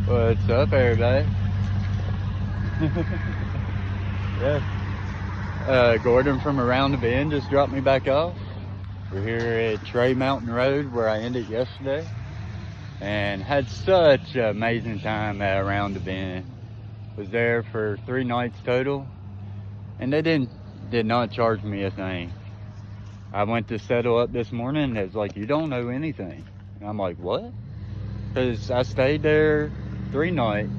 What's up, everybody? Gordon from around the bend just dropped me back off. We're here at Trey Mountain Road where I ended yesterday, and had such an amazing time at around the bend. Was there for 3 nights total, and they did not charge me a thing. I went to settle up this morning, and it's like, you don't owe anything. And I'm like, what? Because I stayed there 3 nights,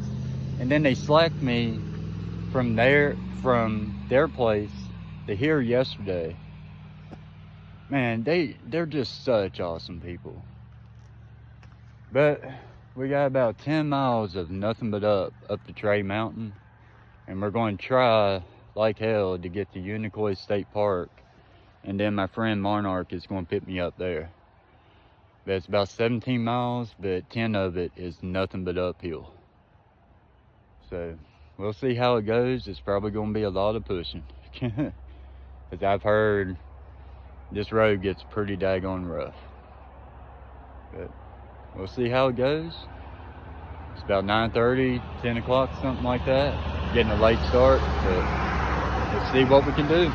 and then they slacked me from their place to here yesterday. Man, they're just such awesome people. But we got about 10 miles of nothing but up to Trey Mountain, and we're going to try like hell to get to Unicoi State Park, and then my friend Monarch is going to pick me up there. That's about 17 miles, but 10 of it is nothing but uphill. So we'll see how it goes. It's probably going to be a lot of pushing. Because I've heard this road gets pretty daggone rough. But we'll see how it goes. It's about 9:30, 10 o'clock, something like that. Getting a late start, but let's see what we can do.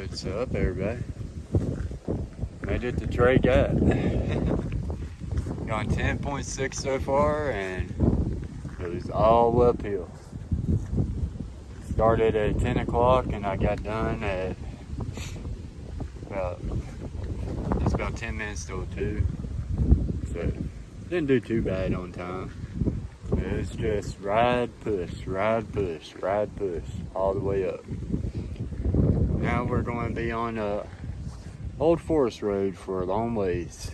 What's up, everybody? Made it to Trey Gap. Gone 10.6 so far, and it was all uphill. Started at 10 o'clock, and I got done at about 10 minutes till 2. So didn't do too bad on time. But It's just ride, push, ride, push, ride, push, all the way up. Now we're going to be on a old forest road for a long ways.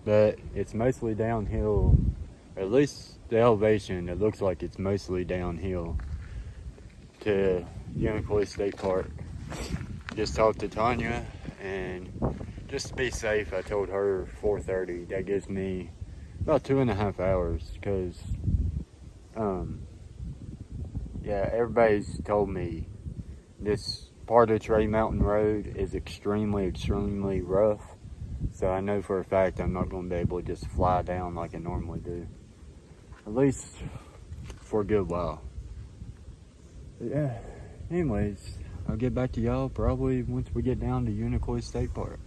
But it's mostly downhill, at least the elevation, it looks like it's mostly downhill to Unicoi State Park. Just talked to Tanya, and just to be safe, I told her 4:30. That gives me about 2.5 hours, because yeah, everybody's told me this part of Trey Mountain Road is extremely rough. So I know for a fact I'm not going to be able to just fly down like I normally do. At least for a good while. But yeah, anyways, I'll get back to y'all probably once we get down to Unicoi State Park.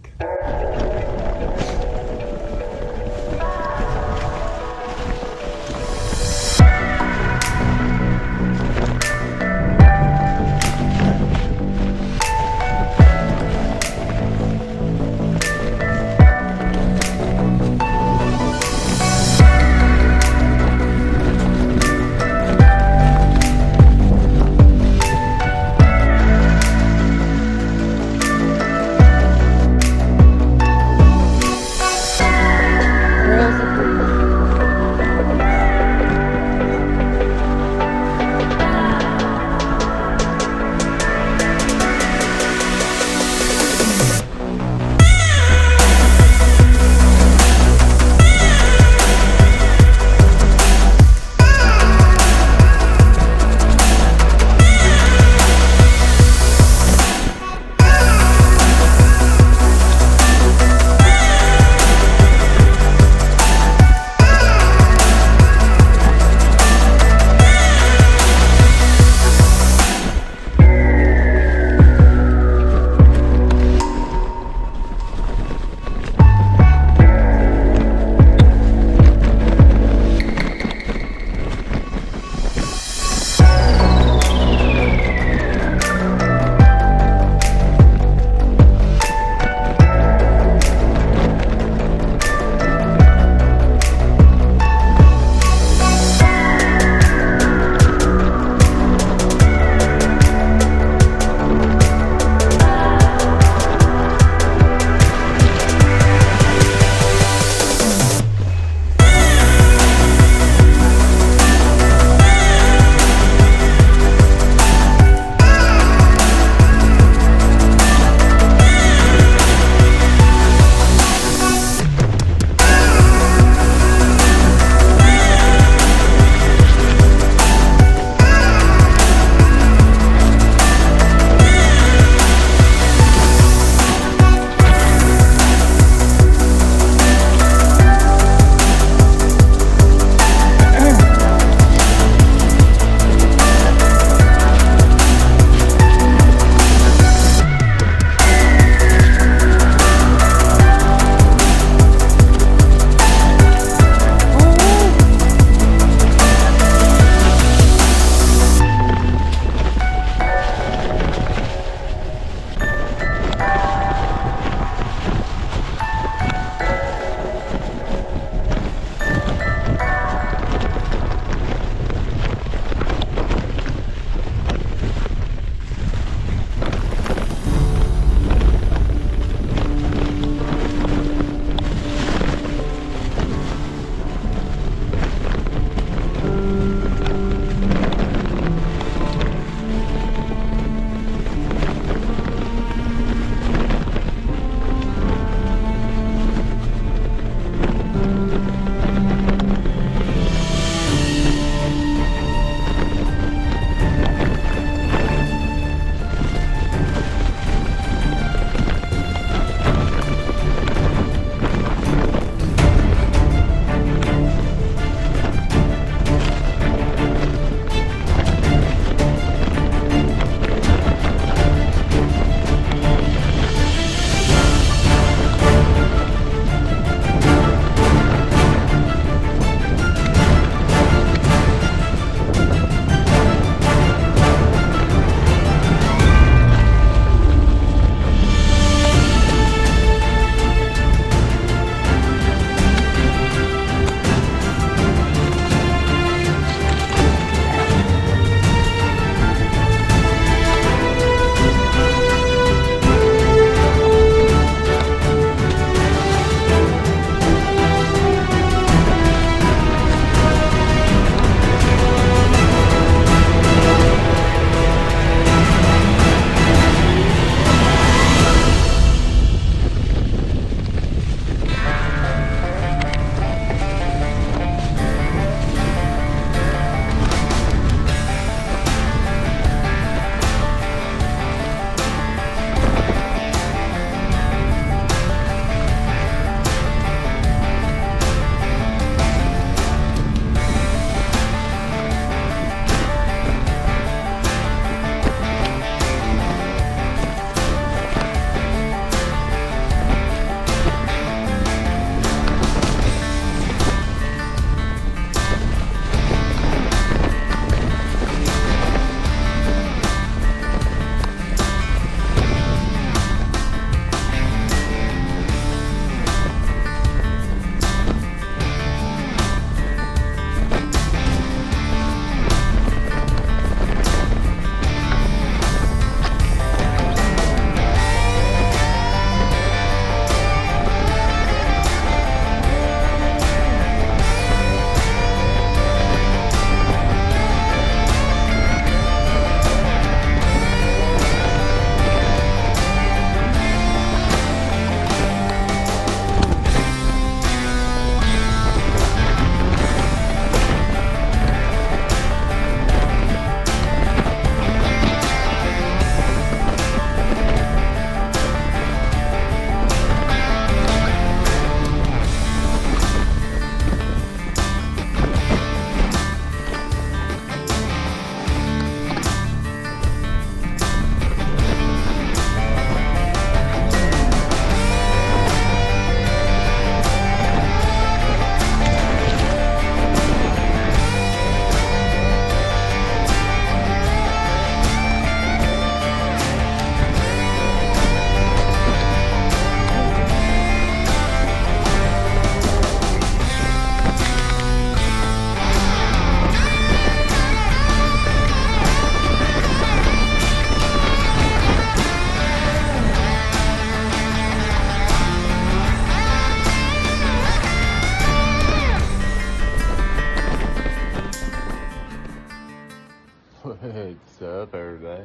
What's up, everybody?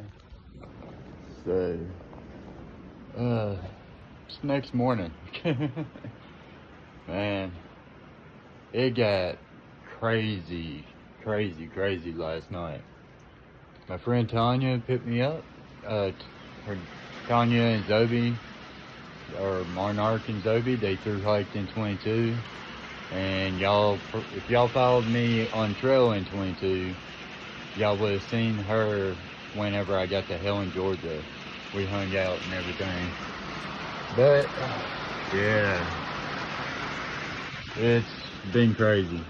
So, it's next morning. Man, it got crazy last night. My friend Tanya picked me up. Tanya and Zoe, or Monarch and Zoe, they thru hiked in 22. And if y'all followed me on trail in 22, y'all would have seen her whenever I got to Helen, Georgia. We hung out and everything. But, yeah, it's been crazy.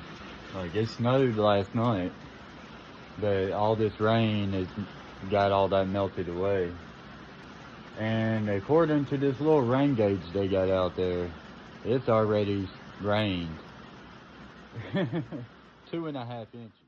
Like, it snowed last night, but all this rain has got all that melted away. And according to this little rain gauge they got out there, it's already rained 2.5 inches.